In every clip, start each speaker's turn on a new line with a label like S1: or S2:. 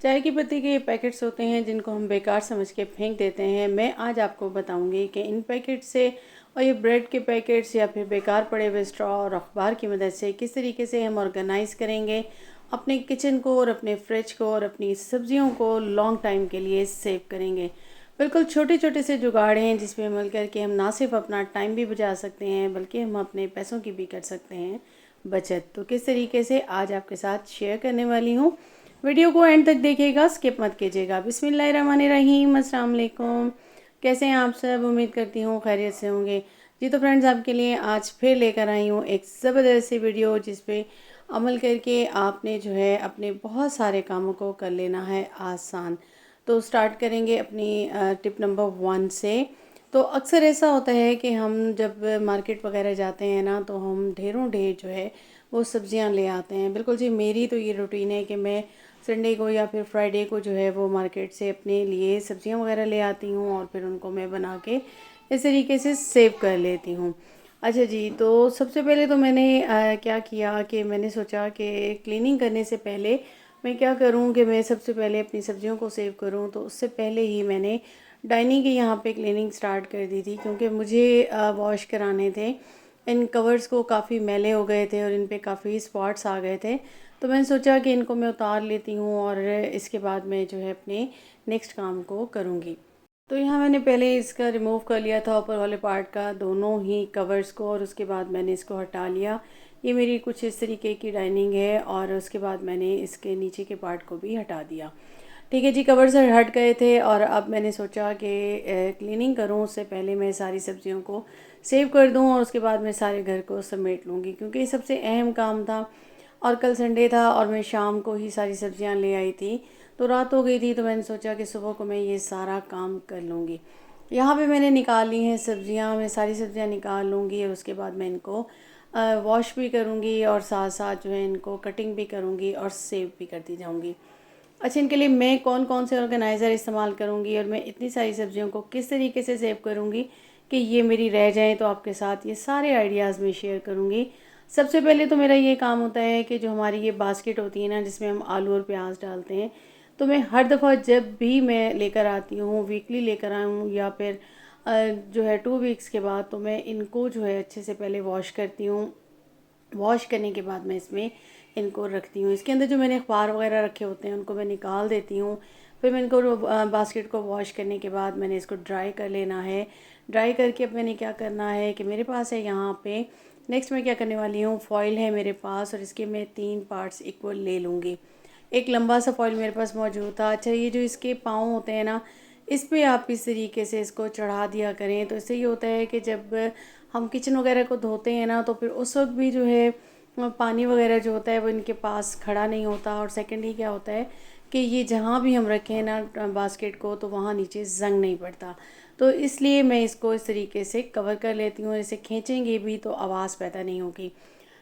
S1: चाय की पत्ती के पैकेट्स होते हैं जिनको हम बेकार समझ के फेंक देते हैं। मैं आज आपको बताऊंगी कि इन पैकेट से और ये ब्रेड के पैकेट्स या फिर बेकार पड़े हुए स्ट्रॉ और अखबार की मदद से किस तरीके से हम ऑर्गेनाइज़ करेंगे अपने किचन को और अपने फ्रिज को और अपनी सब्जियों को लॉन्ग टाइम के लिए सेव करेंगे। बिल्कुल छोटे छोटे से जुगाड़ हैं जिसमें अमल करके हम ना सिर्फ अपना टाइम भी बचा सकते हैं बल्कि हम अपने पैसों की भी कर सकते हैं बचत। तो किस तरीके से आज आपके साथ शेयर करने वाली हूँ। वीडियो को एंड तक देखिएगा, स्किप मत कीजिएगा। बिस्मिल्लाहिर्रहमानिर्रहीम, अस्सलाम वालेकुम। कैसे हैं आप सब? उम्मीद करती हूँ खैरियत से होंगे। जी तो फ्रेंड्स, आपके लिए आज फिर लेकर आई हूँ एक ज़बरदस्त सी वीडियो जिस पे अमल करके आपने जो है अपने बहुत सारे कामों को कर लेना है आसान। तो स्टार्ट करेंगे अपनी टिप नंबर 1 से। तो अक्सर ऐसा होता है कि हम जब मार्केट वगैरह जाते हैं ना, तो हम ढेरों ढेर जो है वो सब्जियां ले आते हैं। बिल्कुल जी, मेरी तो ये रूटीन है कि मैं संडे को या फिर फ्राइडे को जो है वो मार्केट से अपने लिए सब्जियां वगैरह ले आती हूँ और फिर उनको मैं बना के इस तरीके से सेव कर लेती हूँ। अच्छा जी, तो सबसे पहले तो मैंने क्या किया कि मैंने सोचा कि क्लीनिंग करने से पहले मैं क्या करूँ कि मैं सबसे पहले अपनी सब्जियों को सेव करूँ। तो उससे पहले ही मैंने डाइनिंग की यहाँ पे क्लीनिंग स्टार्ट कर दी थी, क्योंकि मुझे वॉश कराने थे। इन कवर्स को काफ़ी मैले हो गए थे और इन पे काफ़ी स्पॉट्स आ गए थे। तो मैंने सोचा कि इनको मैं उतार लेती हूँ और इसके बाद मैं जो है अपने नेक्स्ट काम को करूँगी। तो यहाँ मैंने पहले इसका रिमूव कर लिया था ऊपर वाले पार्ट का, दोनों ही कवर्स को, और उसके बाद मैंने इसको हटा लिया। ये मेरी कुछ इस तरीके की डाइनिंग है और उसके बाद मैंने इसके नीचे के पार्ट को भी हटा दिया। ठीक है जी, कवर से हट गए थे और अब मैंने सोचा कि क्लीनिंग करूँ उससे पहले मैं सारी सब्जियों को सेव कर दूँ और उसके बाद मैं सारे घर को समेट लूँगी, क्योंकि ये सबसे अहम काम था। और कल संडे था और मैं शाम को ही सारी सब्जियां ले आई थी, तो रात हो गई थी। तो मैंने सोचा कि सुबह को मैं ये सारा काम कर लूँगी। यहाँ पे मैंने निकाल ली हैं सब्जियां, मैं सारी सब्जियां निकाल लूँगी और उसके बाद मैं इनको वॉश भी करूँगी और साथ साथ जो है इनको कटिंग भी करूँगी और सेव भी करती जाऊँगी। अच्छा, इनके लिए मैं कौन कौन से ऑर्गेनाइज़र इस्तेमाल करूँगी और मैं इतनी सारी सब्जियों को किस तरीके से सेव करूँगी कि ये मेरी रह जाएँ, तो आपके साथ ये सारे आइडियाज़ मैं शेयर करूँगी। सबसे पहले तो मेरा ये काम होता है कि जो हमारी ये बास्केट होती है ना, जिसमें हम आलू और प्याज डालते हैं, तो मैं हर दफ़ा जब भी मैं लेकर आती हूँ, वीकली लेकर आऊँ या फिर जो है 2 वीक्स के बाद, तो मैं इनको जो है अच्छे से पहले वॉश करती हूँ। वॉश करने के बाद मैं इसमें इनको रखती हूँ। इसके अंदर जो मैंने अखबार वगैरह रखे होते हैं उनको मैं निकाल देती हूँ। फिर मैं इनको बास्केट को वॉश करने के बाद मैंने इसको ड्राई कर लेना है। ड्राई करके अब मैंने क्या करना है कि मेरे पास है यहाँ पे, नेक्स्ट मैं क्या करने वाली हूँ, फॉइल है मेरे पास और इसके मैं 3 पार्ट्स इक्वल ले लूँगी। एक लंबा सा फॉइल मेरे पास मौजूद था। अच्छा, ये जो इसके पाँव होते हैं ना, इस पे आप इस तरीके से इसको चढ़ा दिया करें, तो इससे ये होता है कि जब हम किचन वगैरह को धोते हैं ना, तो फिर उस वक्त भी जो है पानी वगैरह जो होता है वो इनके पास खड़ा नहीं होता। और सेकेंडली क्या होता है कि ये जहाँ भी हम रखें ना बास्केट को, तो वहाँ नीचे जंग नहीं पड़ता। तो इसलिए मैं इसको इस तरीके से कवर कर लेती हूँ। इसे खींचेंगे भी तो आवाज़ पैदा नहीं होगी।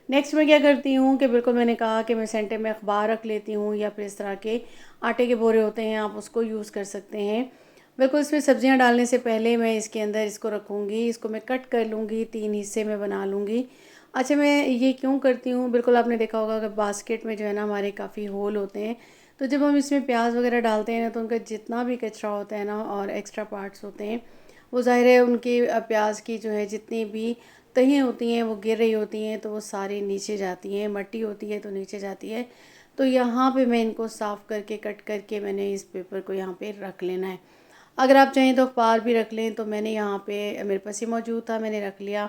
S1: नेक्स्ट मैं क्या करती हूँ कि बिल्कुल मैंने कहा कि मैं सेंटर में अखबार रख लेती हूँ या फिर इस तरह के आटे के बोरे होते हैं, आप उसको यूज़ कर सकते हैं। बिल्कुल इसमें सब्जियां डालने से पहले मैं इसके अंदर इसको रखूँगी, इसको मैं कट कर लूँगी, 3 हिस्से में बना लूँगी। अच्छा, मैं ये क्यों करती हूँ, बिल्कुल आपने देखा होगा कि बास्केट में जो है ना हमारे काफ़ी होल होते हैं, तो जब हम इसमें प्याज वगैरह डालते हैं ना, तो उनका जितना भी कचरा होता है ना और एक्स्ट्रा पार्ट्स होते हैं, वो ज़ाहिर है उनकी प्याज की जो है जितनी भी तहें होती हैं वो गिर रही होती हैं, तो वो सारी नीचे जाती हैं। मट्टी होती है तो नीचे जाती है। तो यहाँ पे मैं इनको साफ़ करके कट करके मैंने इस पेपर को यहाँ पे रख लेना है। अगर आप चाहें तो अखबार भी रख लें, तो मैंने यहाँ पे मेरे पास ये मौजूद था, मैंने रख लिया।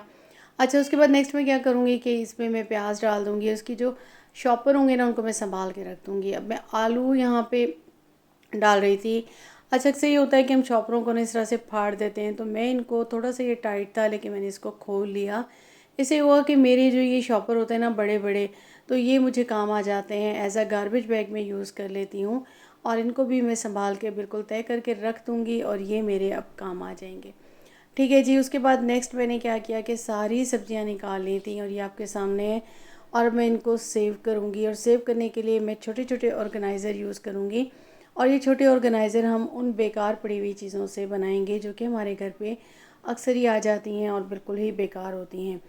S1: अच्छा, उसके बाद नेक्स्ट मैं क्या करूँगी कि इसमें मैं प्याज डाल दूँगी, उसकी जो शॉपर होंगे ना उनको मैं संभाल के रख दूँगी। अब मैं आलू यहाँ पे डाल रही थी। अच्छा, अक्सर ये होता है कि हम शॉपरों को ना इस तरह से फाड़ देते हैं, तो मैं इनको थोड़ा सा ये टाइट था लेकिन मैंने इसको खोल लिया। इससे हुआ कि मेरे जो ये शॉपर होते हैं ना बड़े बड़े, तो ये मुझे काम आ जाते हैं। एज अ गार्बेज बैग में यूज़ कर लेती हूँ और इनको भी मैं संभाल के बिल्कुल तय करके रख दूँगी और ये मेरे अब काम आ जाएंगे। ठीक है जी, उसके बाद नेक्स्ट मैंने क्या किया कि सारी सब्जियां निकाल ली थी और ये आपके सामने है। और मैं इनको सेव करूँगी और सेव करने के लिए मैं छोटे छोटे ऑर्गेनाइज़र यूज़ करूँगी। और ये छोटे ऑर्गेनाइज़र हम उन बेकार पड़ी हुई चीज़ों से बनाएंगे जो कि हमारे घर पे अक्सर ही आ जाती हैं और बिल्कुल ही बेकार होती हैं।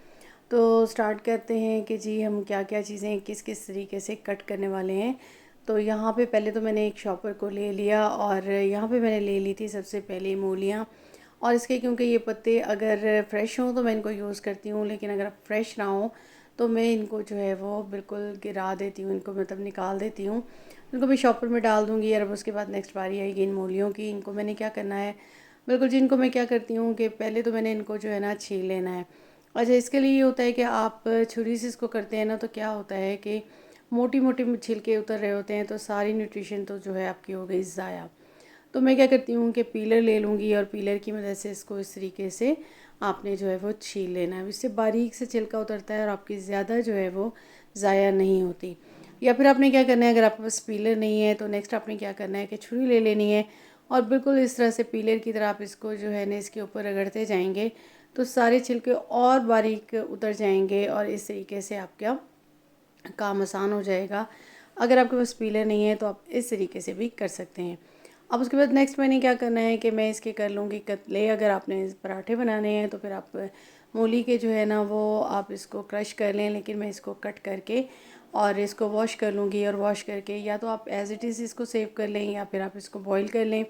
S1: तो स्टार्ट करते हैं कि जी हम क्या क्या चीज़ें किस किस तरीके से कट करने वाले हैं। तो यहाँ पे पहले तो मैंने एक शॉपर को ले लिया और यहाँ पे मैंने ले ली थी सबसे पहले मूलियाँ। और इसके क्योंकि ये पत्ते अगर फ्रेश हों तो मैं इनको यूज़ करती हूँ, लेकिन अगर फ्रेश ना हो तो मैं इनको जो है वो बिल्कुल गिरा देती हूँ, इनको मतलब निकाल देती हूँ। इनको मैं शॉपर में डाल दूँगी और अब उसके बाद नेक्स्ट बारी आएगी इन मूलियों की। इनको मैंने क्या करना है, बिल्कुल जी, इनको मैं क्या करती हूँ कि पहले तो मैंने इनको जो है ना छील लेना है। अच्छा, इसके लिए ये होता है कि आप छुरी से इसको करते हैं ना तो क्या होता है कि मोटी मोटी छिलके उतर रहे होते हैं, तो सारी न्यूट्रिशन तो जो है आपकी हो गई ज़ाया। तो मैं क्या करती हूँ कि पीलर ले लूँगी और पीलर की मदद से इसको इस तरीके से आपने जो है वो छील लेना है। इससे बारीक से छिलका उतरता है और आपकी ज़्यादा जो है वो ज़ाया नहीं होती। या फिर आपने क्या करना है, अगर आपके पास पीलर नहीं है तो नेक्स्ट आपने क्या करना है कि छुरी ले लेनी है और बिल्कुल इस तरह से पीलर की तरह आप इसको जो है ना इसके ऊपर रगड़ते जाएंगे तो सारे छिलके और बारीक उतर जाएंगे और इस तरीके से आपका काम आसान हो जाएगा। अगर आपके पास पीलर नहीं है तो आप इस तरीके से भी कर सकते हैं। अब उसके बाद नेक्स्ट मैंने क्या करना है कि मैं इसके कर लूँगी कतले। अगर आपने पराठे बनाने हैं तो फिर आप मूली के जो है ना वो आप इसको क्रश कर लें, लेकिन मैं इसको कट करके और इसको वॉश कर लूँगी। और वॉश करके या तो आप एज़ इट इज़ इसको सेव कर लें या फिर आप इसको बॉईल कर लें।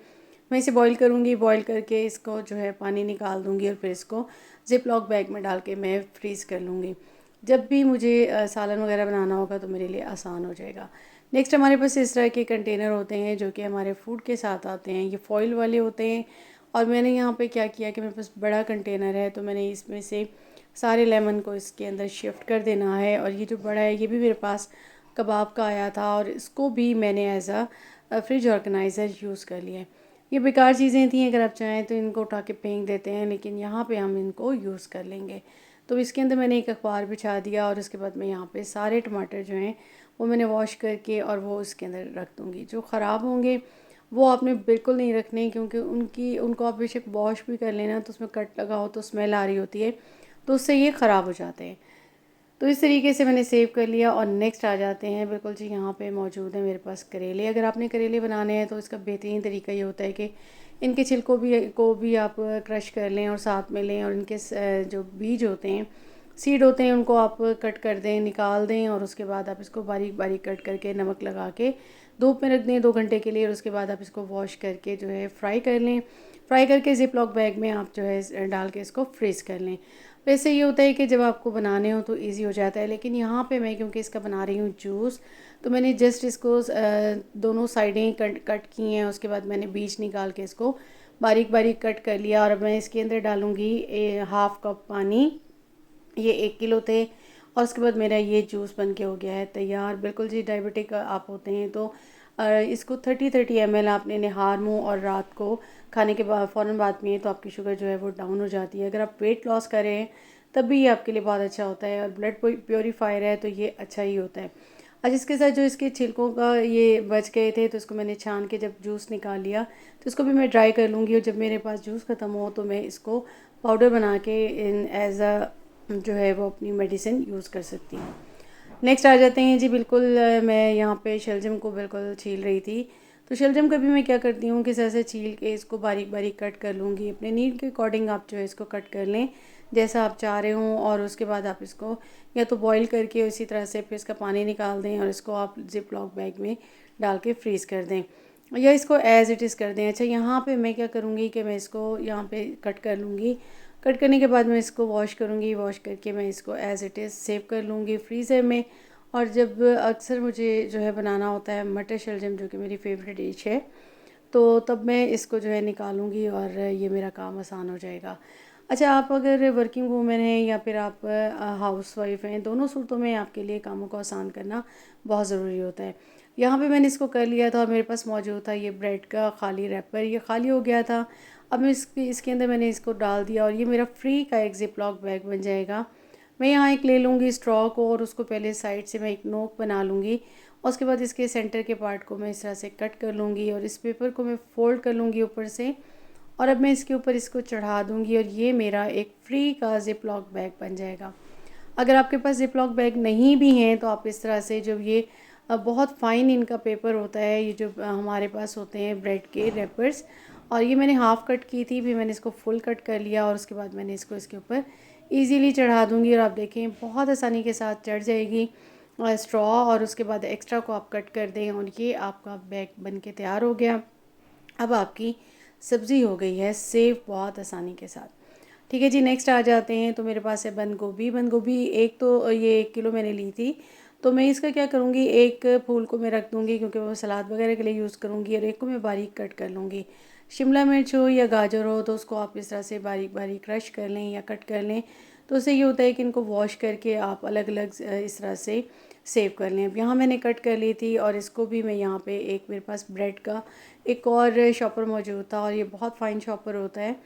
S1: मैं इसे बॉईल करूँगी, बॉईल करके इसको जो है पानी निकाल दूँगी और फिर इसको ज़िप लॉक बैग में डाल के मैं फ्रीज़ कर लूँगी। जब भी मुझे सालन वगैरह बनाना होगा तो मेरे लिए आसान हो जाएगा। नेक्स्ट हमारे पास इस तरह के कंटेनर होते हैं जो कि हमारे फूड के साथ आते हैं, ये फॉइल वाले होते हैं। और मैंने यहाँ पे क्या किया कि मेरे पास बड़ा कंटेनर है तो मैंने इसमें से सारे लेमन को इसके अंदर शिफ्ट कर देना है। और ये जो बड़ा है ये भी मेरे पास कबाब का आया था और इसको भी मैंने as a fridge organiser use कर लिया है। ये बेकार चीज़ें थी, अगर आप चाहें तो इनको उठा के फेंक देते हैं, लेकिन यहाँ पे हम इनको यूज़ कर लेंगे। तो इसके अंदर मैंने एक अखबार बिछा दिया और उसके बाद मैं यहाँ पे सारे टमाटर जो हैं वो मैंने वॉश करके और वो इसके अंदर रख दूँगी। जो ख़राब होंगे वो आपने बिल्कुल नहीं रखने, क्योंकि उनको आप बेशक वॉश भी कर लेना तो उसमें कट लगा हो तो स्मेल आ रही होती है, तो उससे ये ख़राब हो जाते हैं। तो इस तरीके से मैंने सेव कर लिया। और नेक्स्ट आ जाते हैं, बिल्कुल जी यहाँ पे मौजूद है मेरे पास करेले। अगर आपने करेले बनाने हैं तो इसका बेहतरीन तरीका ये होता है कि इनके छिलकों को भी आप क्रश कर लें और साथ में लें और इनके जो बीज होते हैं, सीड होते हैं, उनको आप कट कर दें, निकाल दें और उसके बाद आप इसको बारीक बारीक कट करके नमक लगा के धूप में रख दें 2 घंटे के लिए। और उसके बाद आप इसको वॉश करके जो है फ्राई कर लें। फ्राई करके ज़िप लॉक बैग में आप जो है डाल के इसको फ्रीज़ कर लें। वैसे ये होता है कि जब आपको बनाने हो तो ईज़ी हो जाता है, लेकिन यहाँ पे मैं क्योंकि इसका बना रही हूँ जूस, तो मैंने जस्ट इसको दोनों साइडें कट की हैं। उसके बाद मैंने बीज निकाल के इसको बारीक बारीक कट कर लिया। और अब मैं इसके अंदर डालूँगी 1/2 कप पानी। ये 1 किलो थे और उसके बाद मेरा ये जूस बन के हो गया है तैयार। बिल्कुल जी, डायबिटिक आप होते हैं तो इसको 30-30 ml आपने नहार मुँह और रात को खाने के बाद फ़ौरन बाद में तो आपकी शुगर जो है वो डाउन हो जाती है। अगर आप वेट लॉस कर रहे हैं तब भी ये आपके लिए बहुत अच्छा होता है। और ब्लड प्योरीफायर है तो ये अच्छा ही होता है। आज इसके साथ जो इसके छिलकों का ये बच गए थे तो इसको मैंने छान के जब जूस निकाल लिया तो इसको भी मैं ड्राई कर लूँगी। और जब मेरे पास जूस ख़त्म हो तो मैं इसको पाउडर बना के इन एज़ अ जो है वो अपनी मेडिसिन यूज़ कर सकती हूँ। नेक्स्ट आ जाते हैं जी, बिल्कुल मैं यहाँ पे शलजम को बिल्कुल छील रही थी। तो शलजम का भी मैं क्या करती हूँ कि ऐसे छील के इसको बारीक बारीक कट कर लूँगी। अपने नीड के अकॉर्डिंग आप जो है इसको कट कर लें जैसा आप चाह रहे हों। और उसके बाद आप इसको या तो बॉईल करके उसी तरह से फिर इसका पानी निकाल दें और इसको आप ज़िप लॉक बैग में डाल के फ्रीज़ कर दें या इसको एज़ इट इज़ कर दें। अच्छा, यहाँ पे मैं क्या करूँगी कि मैं इसको यहाँ पे कट कर लूँगी। कट करने के बाद मैं इसको वॉश करूँगी, वॉश करके मैं इसको एज़ इट इज़ सेव कर लूँगी फ्रीज़र में। और जब अक्सर मुझे जो है बनाना होता है मटर शलजम, जो कि मेरी फेवरेट डिश है, तो तब मैं इसको जो है निकालूंगी और ये मेरा काम आसान हो जाएगा। अच्छा, आप अगर वर्किंग वूमेन हैं या फिर आप हाउस वाइफ हैं, दोनों सूरतों में आपके लिए कामों को आसान करना बहुत ज़रूरी होता है। यहाँ पे मैंने इसको कर लिया था और मेरे पास मौजूद था ये ब्रेड का खाली रैपर, ये खाली हो गया था। अब मैं इसके अंदर मैंने इसको डाल दिया और ये मेरा फ्री का एक ज़िप लॉक बैग बन जाएगा। मैं यहाँ एक ले लूँगी स्ट्रॉ को और उसको पहले साइड से मैं एक नोक बना लूँगी और उसके बाद इसके सेंटर के पार्ट को मैं इस तरह से कट कर लूँगी और इस पेपर को मैं फ़ोल्ड कर लूँगी ऊपर से। और अब मैं इसके ऊपर इसको चढ़ा दूँगी और ये मेरा एक फ्री का ज़िप लॉक बैग बन जाएगा। अगर आपके पास ज़िप लॉक बैग नहीं भी हैं तो आप इस तरह से, जब ये बहुत फ़ाइन इनका पेपर होता है, ये जो हमारे पास होते हैं ब्रेड के रैपर्स, और ये मैंने हाफ़ कट की थी, फिर मैंने इसको फुल कट कर लिया और उसके बाद मैंने इसको इसके ऊपर ईज़िली चढ़ा दूँगी और आप देखें बहुत आसानी के साथ चढ़ जाएगी। स्ट्रॉ और उसके बाद एक्स्ट्रा को आप कट कर दें और ये आपका बैग बन के तैयार हो गया। अब आपकी सब्ज़ी हो गई है सेव बहुत आसानी के साथ। ठीक है जी, नेक्स्ट आ जाते हैं। तो मेरे पास है बंद गोभी। बंद गोभी एक तो ये 1 किलो मैंने ली थी। तो मैं इसका क्या करूँगी, एक फूल को मैं रख दूँगी क्योंकि वो सलाद वगैरह के लिए यूज़ करूँगी, और एक को मैं बारीक कट कर लूँगी। शिमला मिर्च हो या गाजर हो तो उसको आप इस तरह से बारीक बारीक क्रश कर लें या कट कर लें। तो उससे ये होता है कि इनको वॉश करके आप अलग अलग इस तरह से सेव कर लें। अब यहाँ मैंने कट कर ली थी, और इसको भी मैं यहाँ पे एक मेरे पास ब्रेड का एक और शॉपर मौजूद था, और ये बहुत फ़ाइन शॉपर होता है,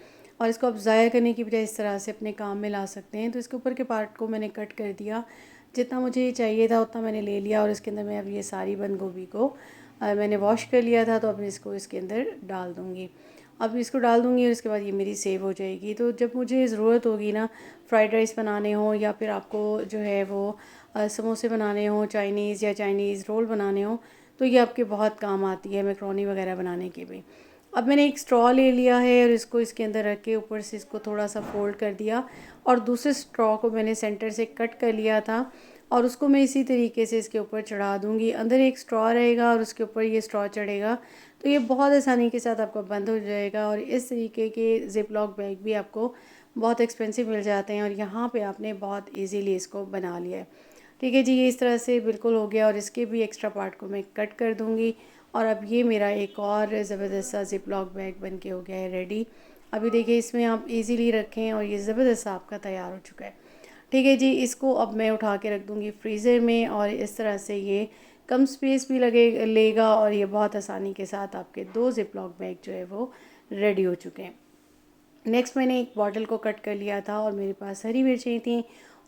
S1: और इसको आप ज़ाया करने की बजाय इस तरह से अपने काम में ला सकते हैं। तो इसके ऊपर के पार्ट को मैंने कट कर दिया, जितना मुझे चाहिए था उतना मैंने ले लिया, और इसके अंदर मैं अब ये सारी बंद गोभी को मैंने वॉश कर लिया था, तो अब इसको इसके अंदर डाल दूँगी। अब इसको डाल दूँगी और इसके बाद ये मेरी सेव हो जाएगी। तो जब मुझे ज़रूरत होगी ना, फ्राइड राइस बनाने हों या फिर आपको जो है वो समोसे बनाने हों चाइनीज़, या चाइनीज़ रोल बनाने हों, तो ये आपके बहुत काम आती है मैकरोनी वगैरह बनाने के भी। अब मैंने एक स्ट्रॉ ले लिया है और इसको इसके अंदर रख के ऊपर से इसको थोड़ा सा फोल्ड कर दिया, और दूसरे स्ट्रॉ को मैंने सेंटर से कट कर लिया था, और उसको मैं इसी तरीके से इसके ऊपर चढ़ा दूँगी। अंदर एक स्ट्रॉ रहेगा और उसके ऊपर ये स्ट्रॉ चढ़ेगा, तो ये बहुत आसानी के साथ आपका बंद हो जाएगा। और इस तरीके के ज़िप लॉक बैग भी आपको बहुत एक्सपेंसिव मिल जाते हैं, और यहाँ पे आपने बहुत इजीली इसको बना लिया है। ठीक है जी, ये इस तरह से बिल्कुल हो गया, और इसके भी एक्स्ट्रा पार्ट को मैं कट कर दूँगी। और अब ये मेरा एक और ज़बरदस्त सा ज़िप लॉक बैग बन के हो गया है रेडी। अभी देखिए इसमें आप इजीली रखें, और ये ज़बरदस्त सा आपका तैयार हो चुका है। ठीक है जी, इसको अब मैं उठा के रख दूँगी फ्रीज़र में, और इस तरह से ये कम स्पेस भी लेगा, और ये बहुत आसानी के साथ आपके 2 ज़िप लॉक बैग जो है वो रेडी हो चुके हैं। नेक्स्ट मैंने एक बॉटल को कट कर लिया था, और मेरे पास हरी मिर्चें थी,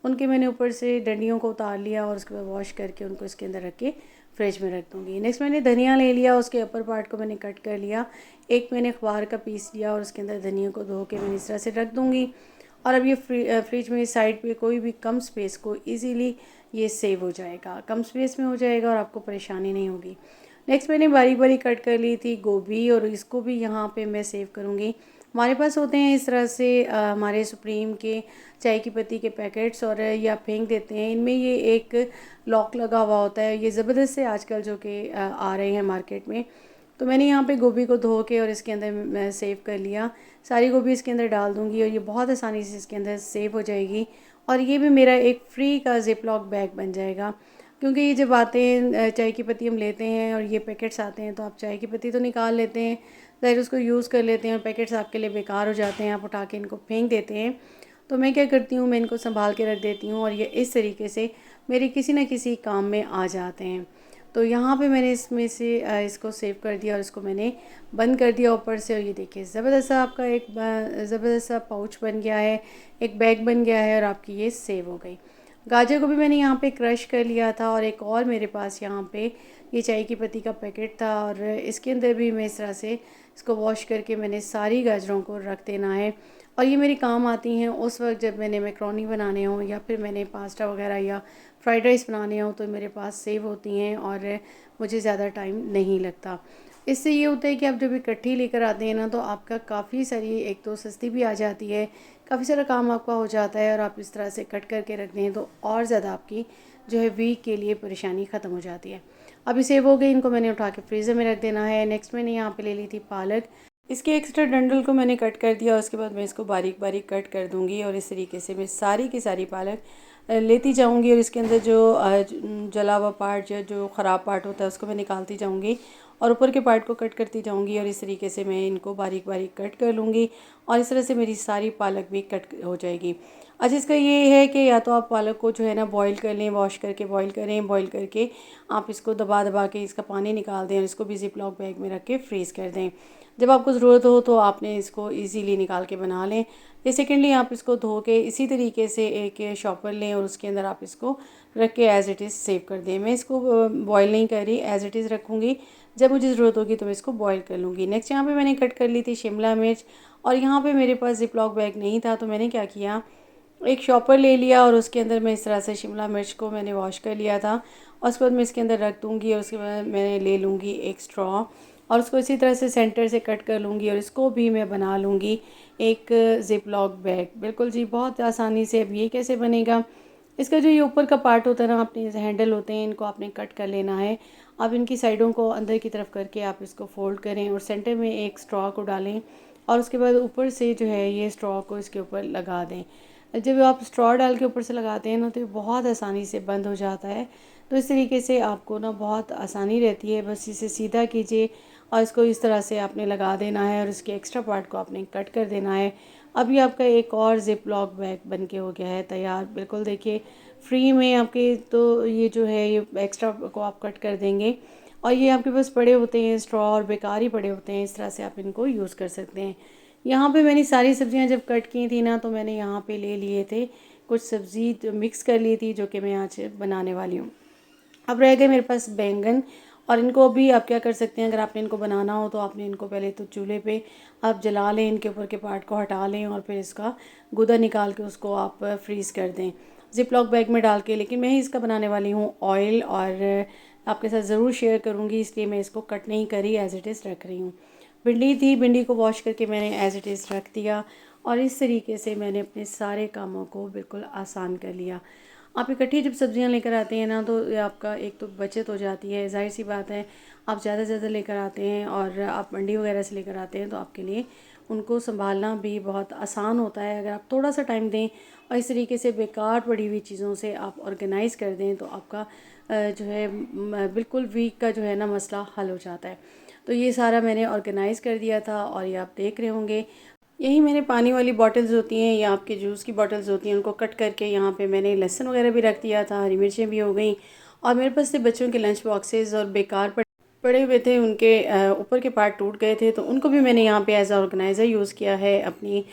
S1: उनके मैंने ऊपर से डंडियों को उतार लिया, और उसके बाद वॉश करके उनको इसके अंदर रख के फ्रिज में रख दूँगी। नेक्स्ट मैंने धनिया ले लिया, उसके अपर पार्ट को मैंने कट कर लिया। एक मैंने अखबार का पीस लिया, और उसके अंदर धनिया को धो के मैंने इस तरह से रख दूँगी। और अब ये फ्रिज में साइड पे कोई भी कम स्पेस को इजीली ये सेव हो जाएगा, कम स्पेस में हो जाएगा, और आपको परेशानी नहीं होगी। नेक्स्ट मैंने बारीक बारीक कट कर ली थी गोभी, और इसको भी यहाँ पे मैं सेव करूँगी। हमारे पास होते हैं इस तरह से हमारे सुप्रीम के चाय की पत्ती के पैकेट्स, और या फेंक देते हैं, इनमें ये एक लॉक लगा हुआ होता है। ये ज़बरदस्त से आजकल जो कि आ रहे हैं मार्केट में। तो मैंने यहाँ पे गोभी को धो के और इसके अंदर मैं सेव कर लिया। सारी गोभी इसके अंदर डाल दूँगी, और ये बहुत आसानी से इसके अंदर सेव हो जाएगी, और ये भी मेरा एक फ्री का ज़िप लॉक बैग बन जाएगा। क्योंकि ये जब आते हैं चाय की पत्ती हम लेते हैं और ये पैकेट्स आते हैं, तो आप चाय की पत्ती तो निकाल लेते हैं, ज़ाहिर उसको यूज़ कर लेते हैं, और पैकेट्स आपके लिए बेकार हो जाते हैं, आप उठा के इनको फेंक देते हैं। तो मैं क्या करती हूँ, मैं इनको संभाल के रख देती हूँ, और ये इस तरीके से मेरे किसी न किसी काम में आ जाते हैं। तो यहाँ पे मैंने इसमें से इसको सेव कर दिया, और इसको मैंने बंद कर दिया ऊपर से, और ये देखिए ज़बरदस्त सा आपका एक ज़बरदस्त सा पाउच बन गया है, एक बैग बन गया है, और आपकी ये सेव हो गई। गाजर को भी मैंने यहाँ पे क्रश कर लिया था, और एक और मेरे पास यहाँ पे ये चाय की पत्ती का पैकेट था, और इसके अंदर भी मैं इस तरह से इसको वॉश करके मैंने सारी गाजरों को रख देना है। और ये मेरी काम आती हैं उस वक्त जब मैंने मैक्रोनी बनाने हों, या फिर मैंने पास्ता वगैरह या फ्राइड राइस बनाने हों, तो मेरे पास सेव होती हैं, और मुझे ज़्यादा टाइम नहीं लगता। इससे ये होता है कि आप जब इकट्ठी लेकर आते हैं ना, तो आपका काफ़ी सारी, एक तो सस्ती भी आ जाती है, काफ़ी सारा काम आपका हो जाता है, और आप इस तरह से कट करके रख दें तो और ज़्यादा आपकी जो है वीक के लिए परेशानी ख़त्म हो जाती है। अभी सेव हो गई, इनको मैंने उठा के फ्रीज़र में रख देना है। नेक्स्ट मैंने यहाँ पे ले ली थी पालक। इसके एक्स्ट्रा डंडल को मैंने कट कर दिया, उसके बाद मैं इसको बारीक बारीक कट कर दूँगी, और इस तरीके से मैं सारी की सारी पालक लेती जाऊँगी, और इसके अंदर जो जला हुआ पार्ट या जो ख़राब पार्ट होता है उसको मैं निकालती जाऊँगी, और ऊपर के पार्ट को कट करती जाऊँगी, और इस तरीके से मैं इनको बारीक बारीक कट कर लूँगी, और इस तरह से मेरी सारी पालक भी कट हो जाएगी। अच्छा, इसका ये है कि या तो आप पालक को जो है ना बॉईल कर लें, वॉश करके बॉईल करें, बॉईल करके आप इसको दबा दबा के इसका पानी निकाल दें, और इसको भी ज़िप लॉक बैग में रख के फ्रीज़ कर दें। जब आपको ज़रूरत हो तो आपने इसको इजीली निकाल के बना लें। या सेकेंडली आप इसको धो के इसी तरीके से एक शॉपर लें, और उसके अंदर आप इसको रख के एज़ इट इज़ सेव कर दें। मैं इसको बॉईल नहीं कर रही, एज़ इट इज़ रखूँगी, जब मुझे ज़रूरत होगी तो मैं इसको बॉईल कर लूँगी। नेक्स्ट यहाँ पे मैंने कट कर ली थी शिमला मिर्च, और यहाँ पे मेरे पास ज़िप लॉक बैग नहीं था, तो मैंने क्या किया, एक शॉपर ले लिया, और उसके अंदर मैं इस तरह से शिमला मिर्च को मैंने वॉश कर लिया था, और उसके बाद मैं इसके अंदर रख दूँगी, और उसके बाद मैं ले लूँगी एक स्ट्रॉ, और उसको इसी तरह से सेंटर से कट कर लूँगी, और इसको भी मैं बना लूँगी एक ज़िप लॉक बैग। बिल्कुल जी, बहुत आसानी से। अब ये कैसे बनेगा, इसका जो ये ऊपर का पार्ट होता है ना, अपने हैंडल होते हैं, इनको आपने कट कर लेना है। अब इनकी साइडों को अंदर की तरफ करके आप इसको फ़ोल्ड करें और सेंटर में एक स्ट्रॉ को डालें और उसके बाद ऊपर से जो है ये स्ट्रॉ को इसके ऊपर लगा दें। जब आप स्ट्रॉ डाल के ऊपर से लगाते हैं ना, तो ये बहुत आसानी से बंद हो जाता है। तो इस तरीके से आपको ना बहुत आसानी रहती है। बस इसे सीधा कीजिए और इसको इस तरह से आपने लगा देना है और इसके एक्स्ट्रा पार्ट को आपने कट कर देना है। अभी आपका एक और ज़िप लॉक बैग बन के हो गया है तैयार। बिल्कुल देखिए, फ्री में आपके तो ये जो है ये एक्स्ट्रा को आप कट कर देंगे और ये आपके पास पड़े होते हैं स्ट्रॉ और बेकार ही पड़े होते हैं, इस तरह से आप इनको यूज़ कर सकते हैं। यहाँ पे मैंने सारी सब्जियाँ जब कट की थी ना, तो मैंने यहाँ पे ले लिए थे कुछ सब्ज़ी मिक्स कर ली थी, जो कि मैं आज बनाने वाली हूँ। अब रह गए मेरे पास बैंगन और इनको अभी आप क्या कर सकते हैं, अगर आपने इनको बनाना हो तो आपने इनको पहले तो चूल्हे पे आप जला लें, इनके ऊपर के पार्ट को हटा लें और फिर इसका गूदा निकाल के उसको आप फ्रीज़ कर दें ज़िप लॉक बैग में डाल के। लेकिन मैं इसका बनाने वाली हूँ ऑयल और आपके साथ ज़रूर शेयर करूँगी, इसलिए मैं इसको कट नहीं करी, एज़ इट इज़ रख रही हूँ। भिंडी थी, भिंडी को वॉश करके मैंने एज़ इट इज़ रख दिया और इस तरीके से मैंने अपने सारे कामों को बिल्कुल आसान कर लिया। आप इकट्ठी जब सब्जियां लेकर आते हैं ना, तो ये आपका एक तो बचत हो जाती है, ज़ाहिर सी बात है। आप ज़्यादा से ज़्यादा लेकर आते हैं और आप मंडी वगैरह से लेकर आते हैं, तो आपके लिए उनको संभालना भी बहुत आसान होता है। अगर आप थोड़ा सा टाइम दें और इस तरीके से बेकार पड़ी हुई चीज़ों से आप ऑर्गेनाइज़ कर दें, तो आपका जो है बिल्कुल वीक का जो है ना मसला हल हो जाता है। तो ये सारा मैंने ऑर्गेनाइज़ कर दिया था और ये आप देख रहे होंगे। यही मैंने पानी वाली बॉटल्स होती हैं या आपके जूस की बॉटल्स होती हैं, उनको कट करके यहाँ पे मैंने लहसुन वगैरह भी रख दिया था, हरी मिर्चें भी हो गई और मेरे पास से बच्चों के लंच बॉक्सेस और बेकार पड़े हुए थे, उनके ऊपर के पार्ट टूट गए थे, तो उनको भी मैंने यहाँ पे एज ऑर्गेनाइज़र यूज़ किया है अपनी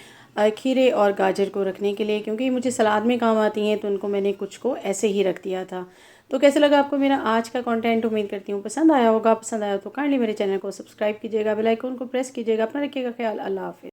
S1: खीरे और गाजर को रखने के लिए, क्योंकि मुझे सलाद में काम आती हैं, तो उनको मैंने कुछ को ऐसे ही रख दिया था। तो कैसे लगा आपको मेरा आज का कंटेंट? उम्मीद करती हूँ पसंद आया होगा। पसंद आया तो काइंडली मेरे चैनल को सब्सक्राइब कीजिएगा, बेल आइकन को प्रेस कीजिएगा। अपना रखिएगा ख्याल। अल्लाह हाफ़िज़।